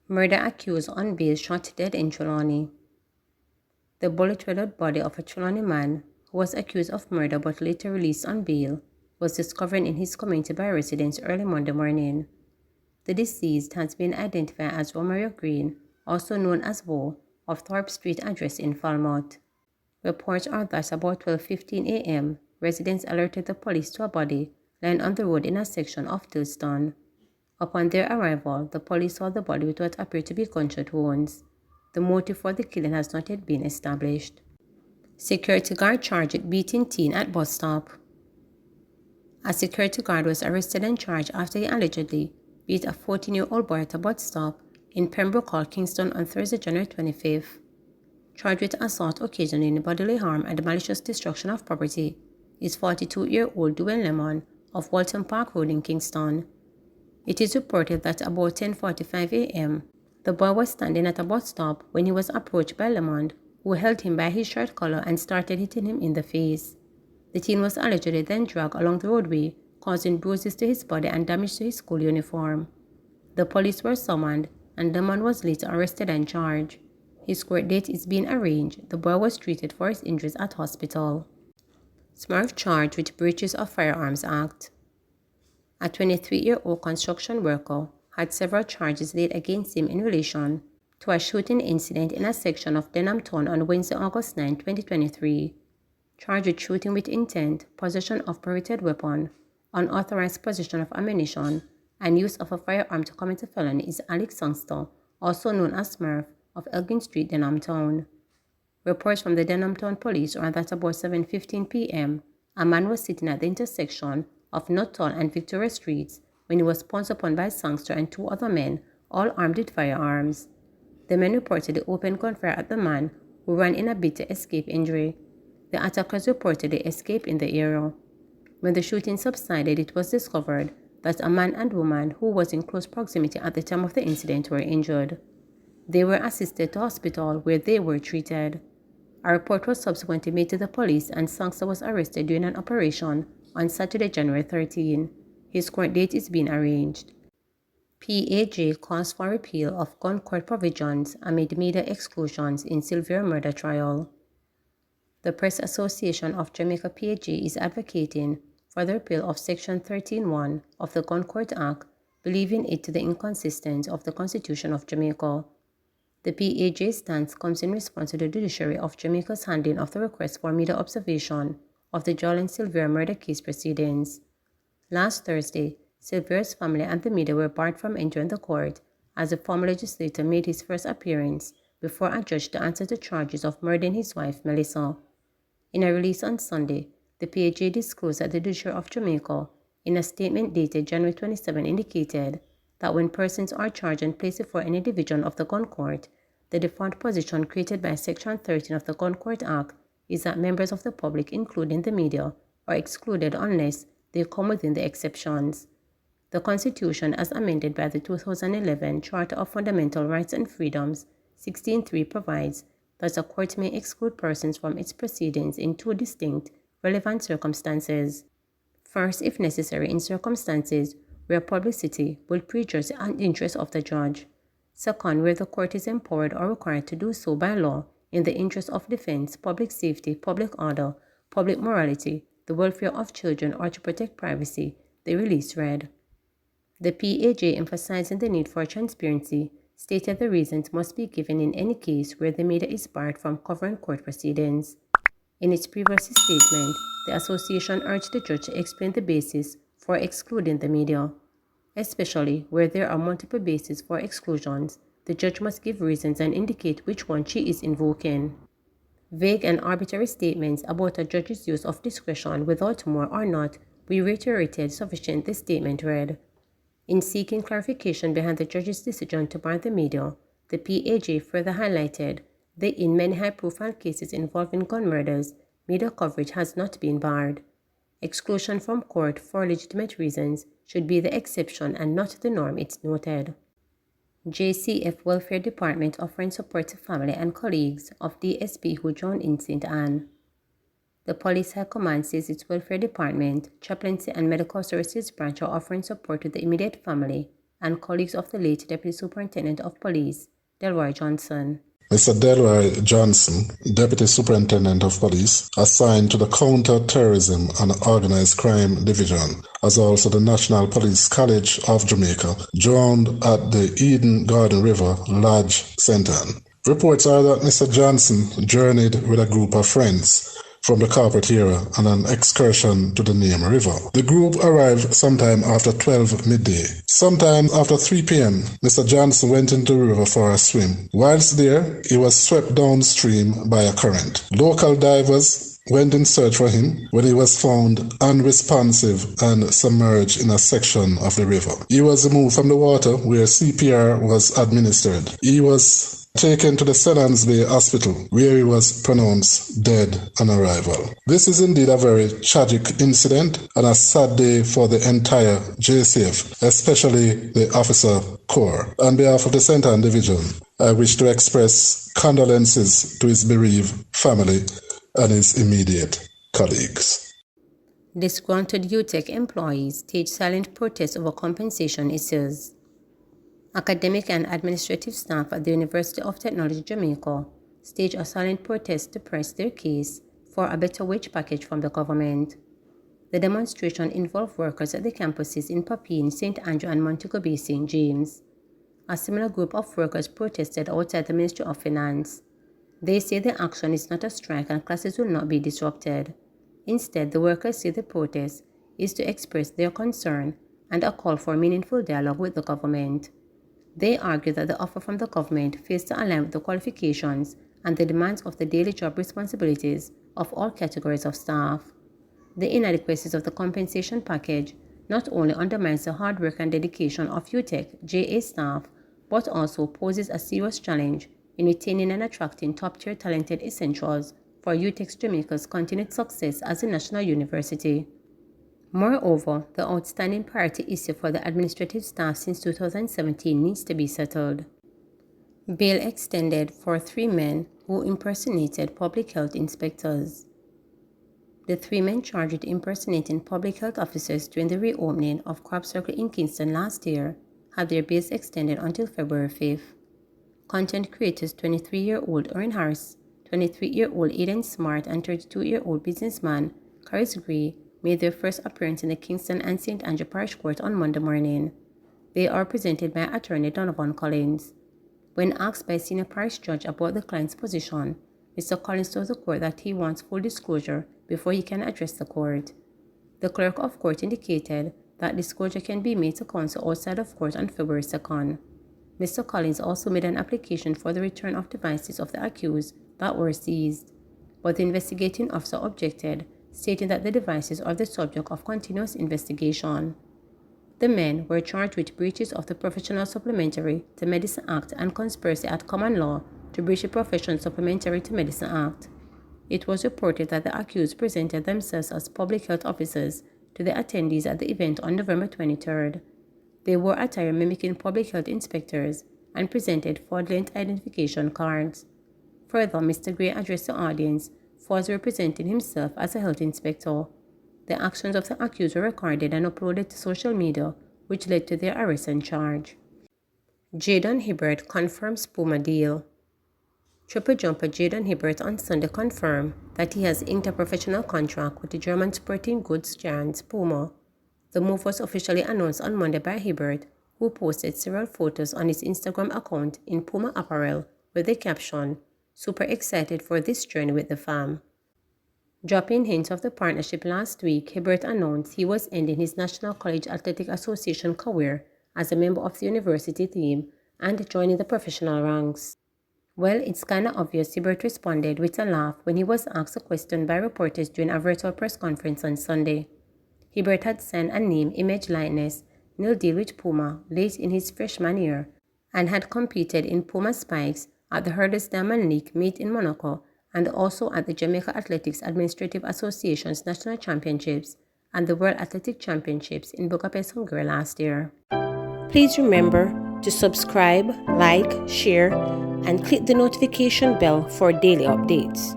Murder accused on bail shot dead in Chiani. The bullet-riddled body of a Chiani man who was accused of murder but later released on bail was discovered in his community by residents early Monday morning. The deceased has been identified as Romario Green, also known as Wo, of Thorpe Street address in Falmouth. Reports are that about 12:15 a.m., residents alerted the police to a body lying on the road in a section of Tilston. Upon their arrival, the police saw the body with what appeared to be gunshot wounds. The motive for the killing has not yet been established. Security guard charged with beating teen at bus stop. A security guard was arrested and charged after he allegedly beat a 14-year-old boy at a bus stop in Pembroke Hall, Kingston on Thursday, January 25th. Charged with assault occasioning bodily harm and malicious destruction of property is 42-year-old Dwayne Lemon of Walton Park Road in Kingston. It is reported that about 10:45 a.m., the boy was standing at a bus stop when he was approached by Lemon, who held him by his shirt collar and started hitting him in the face. The teen was allegedly then dragged along the roadway, causing bruises to his body and damage to his school uniform. The police were summoned, and Lemon was later arrested and charged. His court date is being arranged. The boy was treated for his injuries at hospital. Smurf charged with breaches of Firearms Act. A 23-year-old construction worker had several charges laid against him in relation to a shooting incident in a section of Denham Town on Wednesday, August 9, 2023. Charged with shooting with intent, possession of prohibited weapon, unauthorized possession of ammunition, and use of a firearm to commit a felony is Alex Sangster, also known as Smurf, of Elgin Street, Denham Town. Reports from the Denham Town police are that about 7:15 p.m., a man was sitting at the intersection of Nuttall and Victoria Streets when he was pounced upon by Sangster and two other men, all armed with firearms. The men reportedly opened gunfire at the man, who ran in a bid to escape injury. The attackers reportedly escaped in the area. When the shooting subsided, it was discovered that a man and woman who was in close proximity at the time of the incident were injured. They were assisted to hospital where they were treated. A report was subsequently made to the police and Sangster was arrested during an operation on Saturday, January 13. His court date is being arranged. PAJ calls for repeal of gun court provisions amid media exclusions in Sylvia murder trial. The Press Association of Jamaica PAJ is advocating for the repeal of Section 13(1) of the Gun Court Act, believing it to the inconsistent of the Constitution of Jamaica. The PAJ stance comes in response to the judiciary of Jamaica's handling of the request for media observation of the Joel and Sylvia murder case proceedings. Last Thursday, Sylvia's family and the media were barred from entering the court as the former legislator made his first appearance before a judge to answer the charges of murdering his wife, Melissa. In a release on Sunday, the PAJ disclosed that the judiciary of Jamaica, in a statement dated January 27, indicated that when persons are charged and placed before any division of the gun court, the default position created by Section 13 of the Gun Court Act is that members of the public, including the media, are excluded unless they come within the exceptions. The Constitution, as amended by the 2011 Charter of Fundamental Rights and Freedoms, 16.3 provides that a court may exclude persons from its proceedings in two distinct, relevant circumstances. First, if necessary, in circumstances where publicity will prejudge the interest of the judge. Second, where the court is empowered or required to do so by law in the interest of defense, public safety, public order, public morality, the welfare of children, or to protect privacy, the release read. The PAJ, emphasizing the need for transparency, stated the reasons must be given in any case where the media is barred from covering court proceedings. In its previous statement, the association urged the judge to explain the basis for excluding the media. Especially where there are multiple bases for exclusions, the judge must give reasons and indicate which one she is invoking. Vague and arbitrary statements about a judge's use of discretion without more or not be reiterated sufficient, the statement read. In seeking clarification behind the judge's decision to bar the media, the PAJ further highlighted that in many high-profile cases involving gun murders, media coverage has not been barred. Exclusion from court for legitimate reasons should be the exception and not the norm, it's noted. JCF Welfare Department offering support to family and colleagues of DSP who drowned in St. Anne. The Police High Command says its Welfare Department, Chaplaincy and Medical Services Branch are offering support to the immediate family and colleagues of the late Deputy Superintendent of Police, Delroy Johnson. Mr. Delroy Johnson, Deputy Superintendent of Police, assigned to the Counter-Terrorism and Organized Crime Division, as also the National Police College of Jamaica, drowned at the Eden Garden River Lodge, St. Anne. Reports are that Mr. Johnson journeyed with a group of friends from the corporate area on an excursion to the Name River. The group arrived sometime after 12 midday. Sometime after 3 p.m., Mr. Johnson went into the river for a swim. Whilst there, he was swept downstream by a current. Local divers went in search for him when he was found unresponsive and submerged in a section of the river. He was removed from the water where CPR was administered. He was taken to the St. Anne's Bay Hospital, where he was pronounced dead on arrival. This is indeed a very tragic incident and a sad day for the entire JCF, especially the officer corps. On behalf of the St. Anne Division, I wish to express condolences to his bereaved family and his immediate colleagues. Disgruntled UTech employees stage silent protest over compensation issues. Academic and administrative staff at the University of Technology Jamaica staged a silent protest to press their case for a better wage package from the government. The demonstration involved workers at the campuses in Papine, St. Andrew and Montego Bay, St. James. A similar group of workers protested outside the Ministry of Finance. They say the action is not a strike and classes will not be disrupted. Instead, the workers say the protest is to express their concern and a call for meaningful dialogue with the government. They argue that the offer from the government fails to align with the qualifications and the demands of the daily job responsibilities of all categories of staff. The inadequacies of the compensation package not only undermines the hard work and dedication of UTech JA staff, but also poses a serious challenge in retaining and attracting top-tier talented essentials for UTech Jamaica's continued success as a national university. Moreover, the outstanding priority issue for the administrative staff since 2017 needs to be settled. Bail extended for 3 men who impersonated public health inspectors. The 3 men charged with impersonating public health officers during the reopening of Crop Circle in Kingston last year had their bails extended until February 5th. Content creators 23-year-old Erin Harris, 23-year-old Aiden Smart, and 32-year-old businessman Caris Gray made their first appearance in the Kingston and St. Andrew Parish Court on Monday morning. They are presented by attorney Donovan Collins. When asked by a senior parish judge about the client's position, Mr. Collins told the court that he wants full disclosure before he can address the court. The clerk of court indicated that disclosure can be made to counsel outside of court on February 2nd. Mr. Collins also made an application for the return of devices of the accused that were seized, but the investigating officer objected, stating that the devices are the subject of continuous investigation. The men were charged with breaches of the Professional Supplementary to Medicine Act and conspiracy at common law to breach the Professional Supplementary to Medicine Act. It was reported that the accused presented themselves as public health officers to the attendees at the event on November 23rd. They wore attire mimicking public health inspectors and presented fraudulent identification cards. Further, Mr. Gray addressed the audience, falsely representing himself as a health inspector. The actions of the accused were recorded and uploaded to social media, which led to their arrest and charge. Jadon Hibbert confirms Puma Deal. Triple jumper Jadon Hibbert on Sunday confirmed that he has inked a professional contract with the German sporting goods giant Puma. The move was officially announced on Monday by Hibbert, who posted several photos on his Instagram account in Puma apparel with the caption, "Super excited for this journey with the fam." Dropping hints of the partnership last week, Hibbert announced he was ending his National College Athletic Association career as a member of the university team and joining the professional ranks. Well, it's kinda obvious, Hibbert responded with a laugh when he was asked a question by reporters during a virtual press conference on Sunday. Hibbert had signed a name, image, likeness nil deal with Puma late in his freshman year and had competed in Puma spikes at the Hurdles Diamond League meet in Monaco and also at the Jamaica Athletics Administrative Association's National Championships and the World Athletic Championships in Budapest, Hungary last year. Please remember to subscribe, like, share, and click the notification bell for daily updates.